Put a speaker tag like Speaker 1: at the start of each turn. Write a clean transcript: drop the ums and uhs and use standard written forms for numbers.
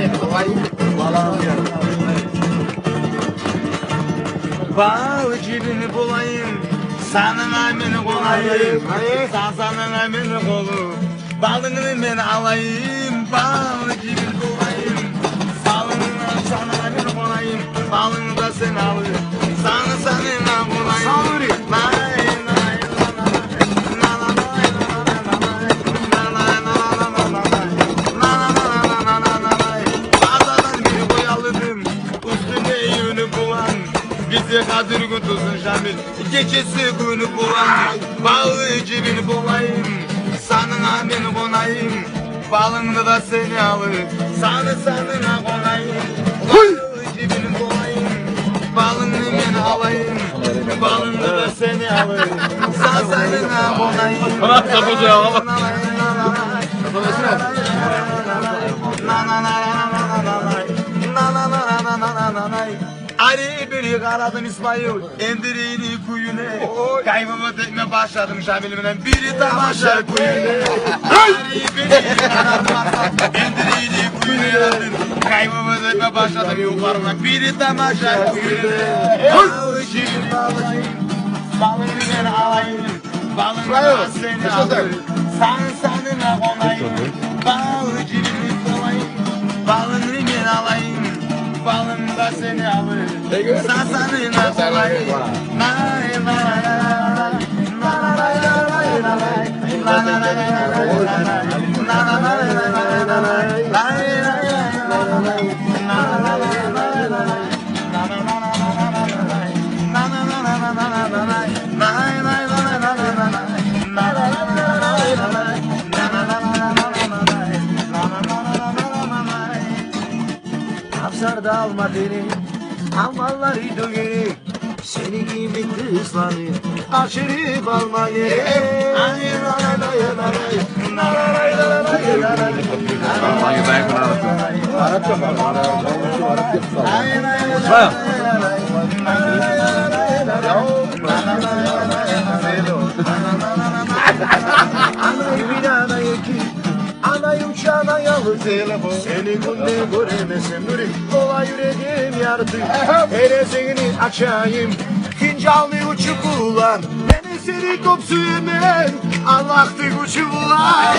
Speaker 1: bulayım.
Speaker 2: Bal cibini bulayım, senin aymini kolayım. Sasanın aymini kolu, balını ben alayım. Bal cibini bulayım, salını sana aymini kolayım. Balını da sen alayım, sana seninle kolayım. Bize kadir kutusun Şamil, gecesi günü bulan, balı cibini bulayım, sanına beni konayım, balını da seni alır, sanına konayım, balı cibini bulayım, balını beni alayım, balını da seni alır, sanına konayım.
Speaker 1: Bırak kapıcı ya, bak.
Speaker 2: Ali biri karadım İsmail, endirini kuyune. Kaybımı tekme başladım Şamil'imden, biri tamaşa kuyune. Ali biri karadım Aslan, endirini kuyune. Kaybımı tekme başladım yukarıdan, biri tamaşa kuyune. Balıcıyım, balını ben alayım, balını da seni alayım. Sanına konayım, balıcıyım kolayım, balını ben alayım. Balını da seni alır, sasanına kolayım.
Speaker 3: Hapsarda alma beni, almaları dögeri. Seni gibi kızları, aşırıp alma geri. Anayım çana yalnız telefon. Seni günde göremezsem nuri. Ola yüreğim yardı. Eresini açayım. Fincanlı uçu kullan. Beni seni kopsuyum ben. Allah'tı uçu bulan.